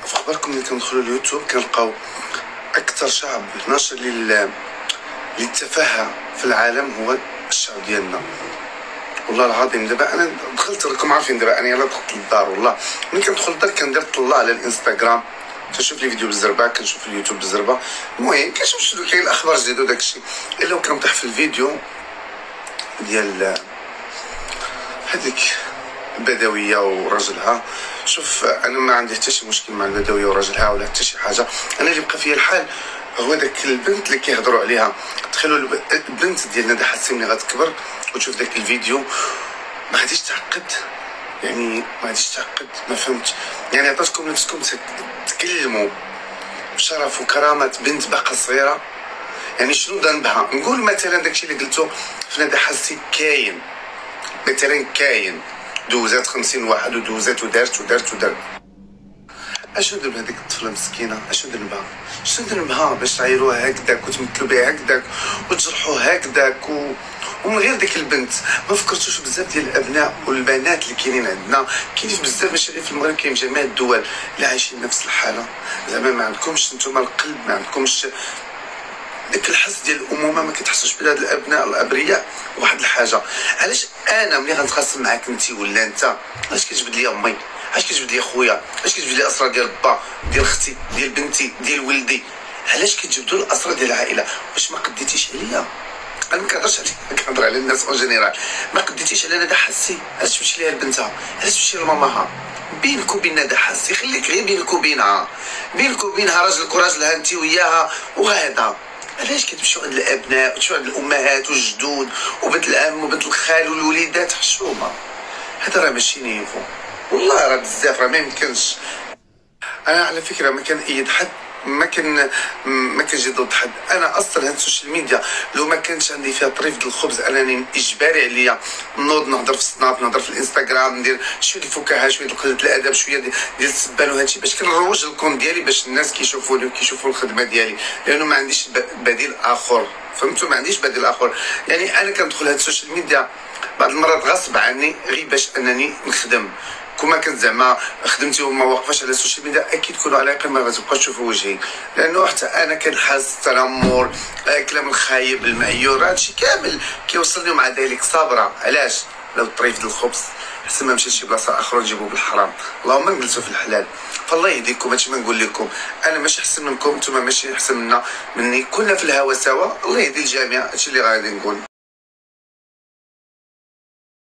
في اخباركم ملي كندخلوا اليوتيوب كنلقاو اكثر شعب ناشر للتفاهه في العالم هو الشعب ديالنا. والله العظيم دابا انا دخلت، راكم عارفين دابا انا يلاه دخلت للدار. والله ملي كندخل للدار كندير طله على الانستغرام، كنشوف لي فيديو بالزربه، كنشوف اليوتيوب بالزربه، المهم كنشوف شنو كاين الاخبار الجديده وداك الشيء. الا وكنطيح في الفيديو ديال هذيك البدويه وراجلها. شوف انا ما عندي حتى شي مشكل مع البدويه وراجلها ولا حتى شي حاجه، انا اللي بقى فيا الحال هو داك البنت اللي كيهضروا عليها. تخيلوا البنت ديال ندى حسين ملي غتكبر وتشوف داك الفيديو ما غاديش تعقد، يعني ما غاديش تعقد. ما فهمتش يعني عطاتكم نفسكم تكلموا بشرف وكرامه بنت باقا صغيره، يعني شنو ذنبها؟ نقول مثلا داكشي اللي قلتو في ندى حسين كاين مثلا، كاين دوزات 50 واحد ودوزات ودارت. اشنو ذنب هذيك الطفله مسكينه؟ اشنو ذنبها؟ شنو ذنبها باش تعايروها هكذاك وتمثلوا بها هكذاك وتجرحوها هكذاك ومن غير ديك البنت؟ ما فكرتوش بزاف ديال الابناء والبنات اللي كاينين عندنا؟ كاين بزاف مشاريع في المغرب، كاين جميع الدول اللي عايشين نفس الحاله. زعما ما عندكمش نتوما القلب، ما عندكمش داك الحس ديال الامومه، ما كتحسوش بهاد الابناء الابرياء. واحد الحاجه، علاش انا ملي غنتخاصم معاك انت ولا انت، علاش كتجبد لي امي؟ علاش كتجبد لي خويا؟ علاش كتجبد لي اسرار ديال با، ديال اختي، ديال بنتي، ديال ولدي؟ علاش كتجبدوا الاسرار ديال العائله؟ واش ما قديتيش عليا؟ انا ما كنهضرش عليك، كنهضر على الناس اون جينيرال. ما قديتيش على ندى حسي؟ علاش تمشي ليها لبنتها؟ علاش تمشي لماماها؟ بينك وبين ندى حسي خليك غير بينك وبينها، بينك وبينها راجلك وراجلها، انت وياها وغادا. علاش كتمشيو عند الابناء وتمشيو عند الامهات والجدود وبنت العم وبنت الخال والوليدات؟ حشومه، هذا راه ماشي نيفو. والله راه بزاف، راه ما يمكنش. انا على فكره ما كنأيد حد، ما كنجي ضد حد. انا اصلا هاد السوشيال ميديا لو ما كانش عندي فيها طريف ديال الخبز انني اجباري عليا نوض نهضر في السناب، نهضر في الانستغرام، ندير شويه ديال الفكاهه، شويه ديال قله الادب، شويه ديال السبان وهادشي، باش كنروج الكون ديالي، باش الناس كيشوفوني وكيشوفوا الخدمه ديالي، لانه ما عنديش بديل اخر. فهمتوا؟ ما عنديش بديل اخر. يعني انا كندخل هاد السوشيال ميديا بعض المرات غصب عني غير باش انني نخدم. كما كنت زعما خدمتي وما واقفاش على السوشيال ميديا، اكيد كونوا على يقين ما غتبقاوش تشوفوا وجهي، لانه حتى انا كنحس التنمر، كلام الخايب، المعيور، هادشي كامل كيوصلني. ومع ذلك صابره. علاش؟ لو الطريف ديال الخبز حسن ما مشيت شي بلاصه اخرى نجيبوه بالحرام، اللهم نجلسوا في الحلال. فالله يهديكم. هادشي ما نقول لكم انا ماشي احسن منكم، نتوما ماشي احسن مني، كلنا في الهوا سوا. الله يهدي الجميع. هادشي اللي غادي نقول.